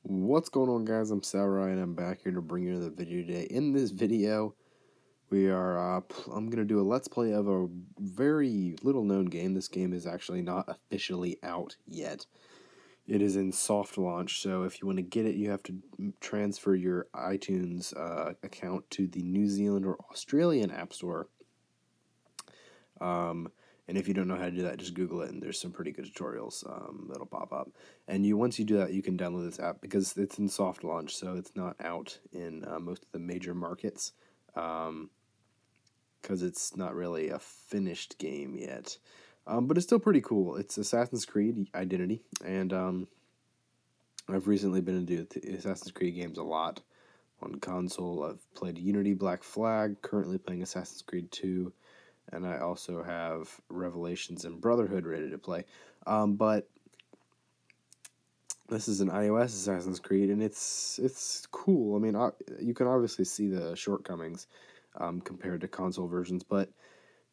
What's going on, guys? I'm Samurai and I'm back here to bring you another video today. In this video, I'm going to do a let's play of a very little known game. This game is actually not officially out yet. It is in soft launch, so if you want to get it, you have to transfer your iTunes account to the New Zealand or Australian App Store. And if you don't know how to do that, just Google it, and there's some pretty good tutorials that'll pop up. And once you do that, you can download this app because it's in soft launch, so it's not out in most of the major markets because it's not really a finished game yet. But it's still pretty cool. It's Assassin's Creed Identity, and I've recently been into Assassin's Creed games a lot on console. I've played Unity, Black Flag, currently playing Assassin's Creed 2. And I also have Revelations and Brotherhood ready to play. But this is an iOS Assassin's Creed, and it's cool. I mean, you can obviously see the shortcomings compared to console versions, but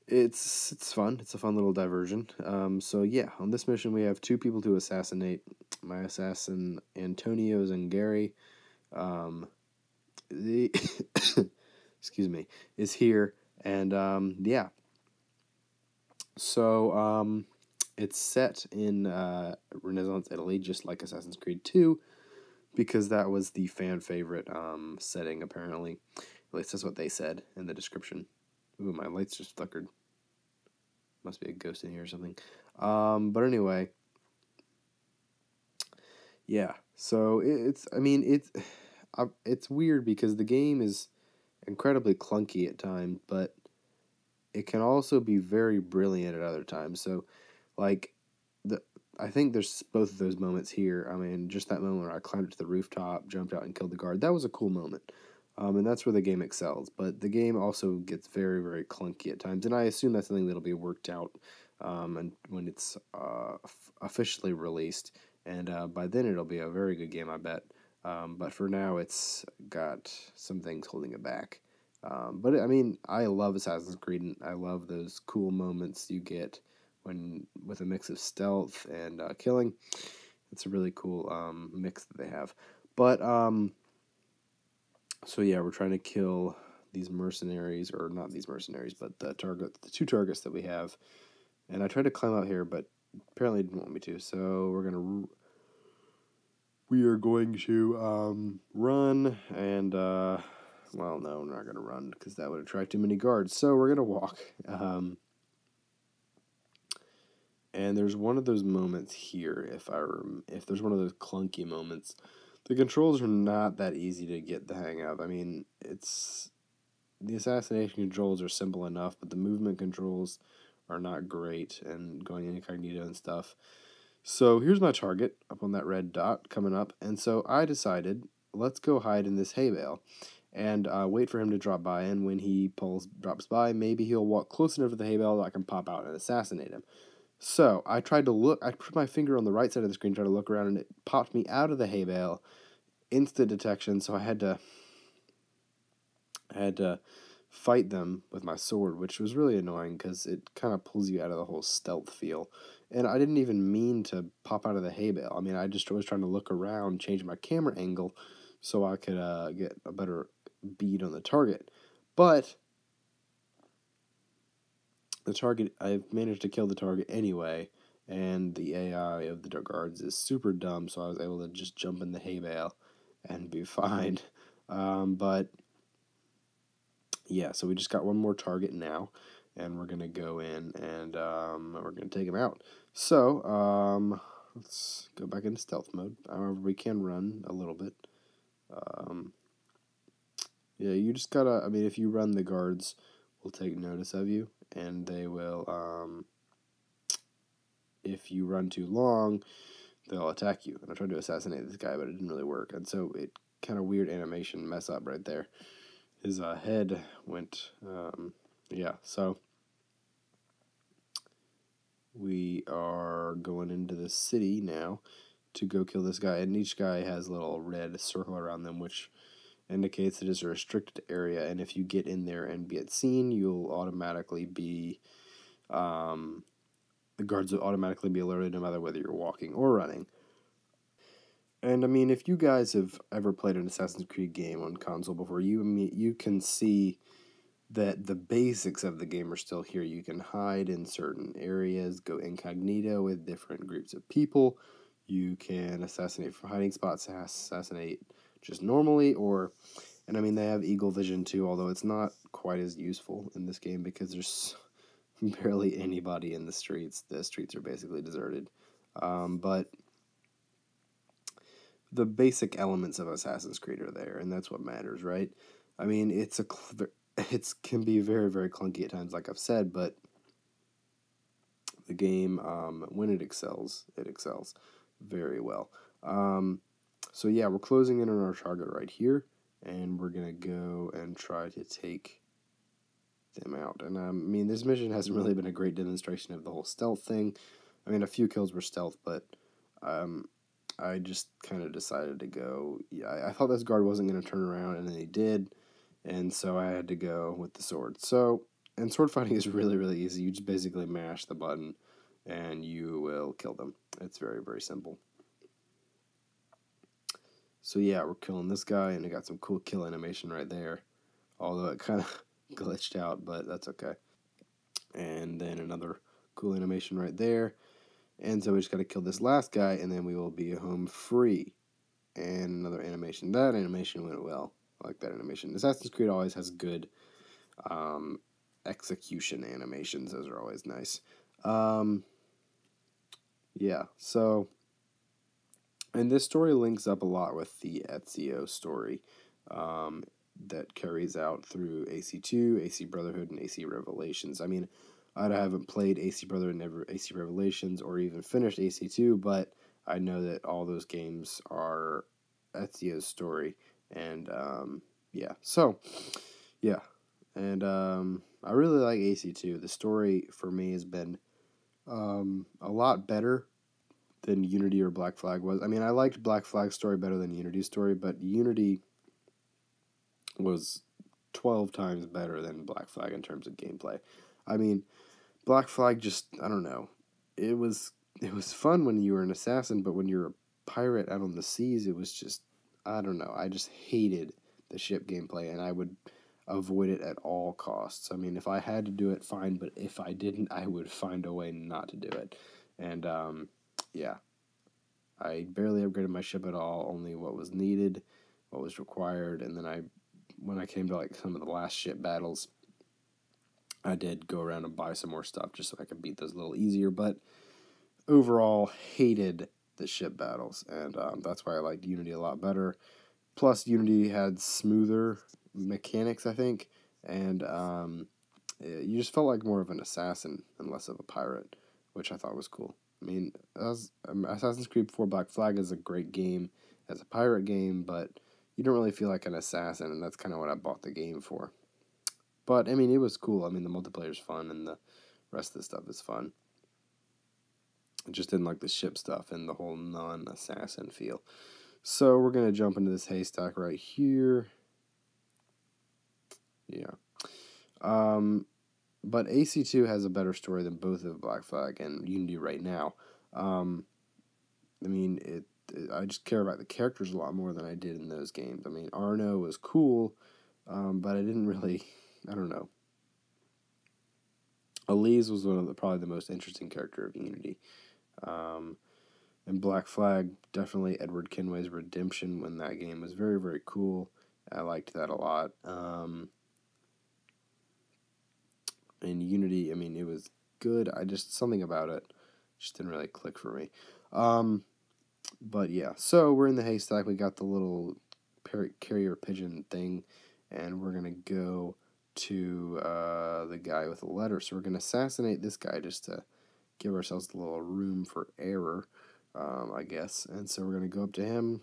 it's fun. It's a fun little diversion. So yeah, on this mission we have two people to assassinate. My assassin Antonio Zangari, excuse me, is here, and yeah. So, it's set in Renaissance Italy, just like Assassin's Creed 2, because that was the fan favorite setting, apparently. At least that's what they said in the description. Ooh, my lights just flickered. Must be a ghost in here or something. But anyway, yeah. So it's weird because the game is incredibly clunky at times, but it can also be very brilliant at other times. So, like, I think there's both of those moments here. I mean, just that moment where I climbed up to the rooftop, jumped out, and killed the guard. That was a cool moment. And that's where the game excels. But the game also gets very, very clunky at times. And I assume that's something that'll be worked out and when it's officially released. And by then it'll be a very good game, I bet. But for now, it's got some things holding it back. But I mean, I love Assassin's Creed, and I love those cool moments you get with a mix of stealth and killing. It's a really cool mix that they have. But so yeah, we're trying to kill these mercenaries, or not these mercenaries, but the two targets that we have. And I tried to climb out here, but apparently it didn't want me to. So we are going to run and. Well, no, we're not going to run because that would attract too many guards. So we're going to walk. And there's one of those moments here, if there's one of those clunky moments. The controls are not that easy to get the hang of. I mean, the assassination controls are simple enough, but the movement controls are not great, and going incognito and stuff. So here's my target up on that red dot coming up, and so I decided, let's go hide in this hay bale. And wait for him to drop by, and when he drops by, maybe he'll walk close enough to the hay bale that I can pop out and assassinate him. So I tried to look. I put my finger on the right side of the screen, tried to look around, and it popped me out of the hay bale. Instant detection. So I had to fight them with my sword, which was really annoying because it kind of pulls you out of the whole stealth feel. And I didn't even mean to pop out of the hay bale. I mean, I just was trying to look around, change my camera angle, so I could get a better bead on the target. But the target, I've managed to kill the target anyway, and the AI of the guards is super dumb, so I was able to just jump in the hay bale and be fine. But yeah, so we just got one more target now, and we're gonna go in and we're gonna take him out. So let's go back into stealth mode. However, we can run a little bit. Yeah, you just gotta, I mean, if you run, the guards will take notice of you, and they will, if you run too long, they'll attack you. And I tried to assassinate this guy, but it didn't really work, and so it kind of weird animation mess up right there. His head went, yeah, so we are going into the city now to go kill this guy, and each guy has a little red circle around them, which indicates that it's a restricted area, and if you get in there and get seen, you'll automatically be, the guards will automatically be alerted no matter whether you're walking or running. And I mean, if you guys have ever played an Assassin's Creed game on console before, you can see that the basics of the game are still here. You can hide in certain areas, go incognito with different groups of people. You can assassinate from hiding spots, assassinate just normally, and I mean, they have eagle vision too, although it's not quite as useful in this game because there's barely anybody in the streets. The streets are basically deserted. But the basic elements of Assassin's Creed are there, and that's what matters, right? I mean, it can be very, very clunky at times, like I've said, but the game, when it excels very well. So yeah, we're closing in on our target right here, and we're gonna go and try to take them out. And I mean, this mission hasn't really been a great demonstration of the whole stealth thing. I mean, a few kills were stealth, but I just kind of decided to go. Yeah, I thought this guard wasn't going to turn around, and then he did, and so I had to go with the sword. So, and sword fighting is really, really easy. You just basically mash the button, and you will kill them. It's very, very simple. So yeah, we're killing this guy, and I got some cool kill animation right there. Although it kind of glitched out, but that's okay. And then another cool animation right there. And so we just got to kill this last guy, and then we will be home free. And another animation. That animation went well. I like that animation. Assassin's Creed always has good execution animations. Those are always nice. Yeah, so, and this story links up a lot with the Ezio story that carries out through AC2, AC Brotherhood, and AC Revelations. I mean, I haven't played AC Brotherhood and AC Revelations or even finished AC2, but I know that all those games are Ezio's story. And yeah, so, yeah. And I really like AC2. The story for me has been a lot better than Unity or Black Flag was. I mean, I liked Black Flag's story better than Unity's story, but Unity was 12 times better than Black Flag in terms of gameplay. I mean, Black Flag just, I don't know. It was fun when you were an assassin, but when you're a pirate out on the seas, it was just, I don't know. I just hated the ship gameplay, and I would avoid it at all costs. I mean, if I had to do it, fine, but if I didn't, I would find a way not to do it. And yeah, I barely upgraded my ship at all, only what was needed, what was required, and then when I came to like some of the last ship battles, I did go around and buy some more stuff just so I could beat those a little easier, but overall hated the ship battles, and that's why I liked Unity a lot better. Plus, Unity had smoother mechanics, I think, and you just felt like more of an assassin and less of a pirate, which I thought was cool. I mean, Assassin's Creed 4 Black Flag is a great game as a pirate game, but you don't really feel like an assassin, and that's kind of what I bought the game for. But, I mean, it was cool. I mean, the multiplayer's fun, and the rest of the stuff is fun. I just didn't like the ship stuff and the whole non-assassin feel. So, we're going to jump into this haystack right here. Yeah. But AC2 has a better story than both of Black Flag and Unity right now. I mean, I just care about the characters a lot more than I did in those games. I mean, Arno was cool, but I didn't really, I don't know. Elise was probably the most interesting character of Unity. And Black Flag, definitely Edward Kenway's redemption when that game was very, very cool. I liked that a lot. And Unity, I mean, it was good. Something about it just didn't really click for me. But yeah, so we're in the haystack. We got the little carrier pigeon thing, and we're going to go to the guy with the letter. So we're going to assassinate this guy just to give ourselves a little room for error, I guess. And so we're going to go up to him,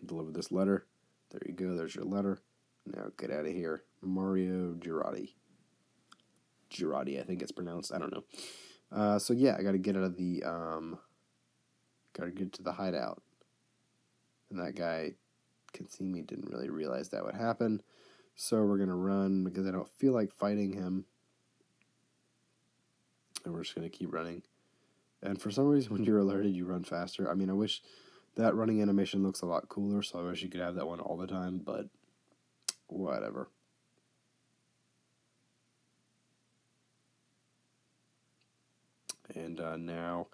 deliver this letter. There you go. There's your letter. Now get out of here. Mario Girardi. Girardi, I think it's pronounced. I don't know. So yeah, I got to get out of the, got to get to the hideout. And that guy can see me, didn't really realize that would happen. So we're going to run because I don't feel like fighting him. And we're just going to keep running. And for some reason, when you're alerted, you run faster. I mean, I wish that running animation looks a lot cooler, so I wish you could have that one all the time, but whatever. And now,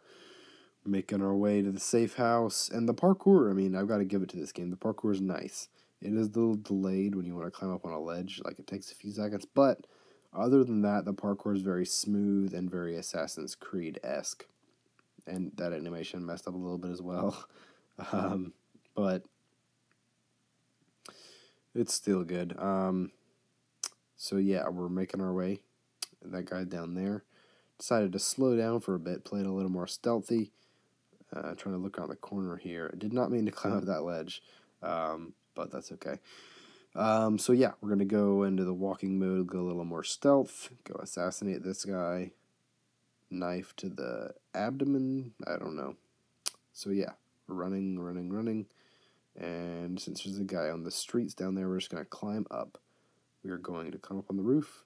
making our way to the safe house. And the parkour, I mean, I've got to give it to this game. The parkour is nice. It is a little delayed when you want to climb up on a ledge. Like, it takes a few seconds. But other than that, the parkour is very smooth and very Assassin's Creed-esque. And that animation messed up a little bit as well. But it's still good. So yeah, we're making our way. That guy down there decided to slow down for a bit, played a little more stealthy. Trying to look around the corner here. I did not mean to climb up that ledge, but that's okay. So yeah, we're going to go into the walking mode, go a little more stealth, go assassinate this guy. Knife to the abdomen, I don't know. So yeah, we're running. And since there's a guy on the streets down there, we're just going to climb up. We are going to come up on the roof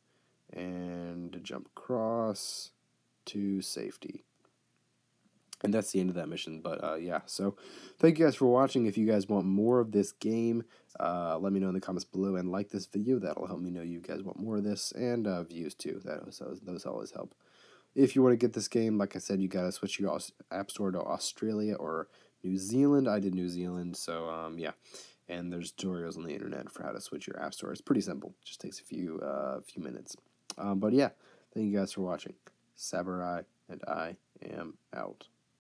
and jump across to safety. And that's the end of that mission. But yeah, so thank you guys for watching. If you guys want more of this game, let me know in the comments below and like this video. That'll help me know you guys want more of this, and views too. Those always help. If you want to get this game, like I said, you got to switch your app store to Australia or New Zealand. I did New Zealand, so yeah. And there's tutorials on the internet for how to switch your app store. It's pretty simple. It just takes a few minutes. But yeah, thank you guys for watching. Saburai, and I am out.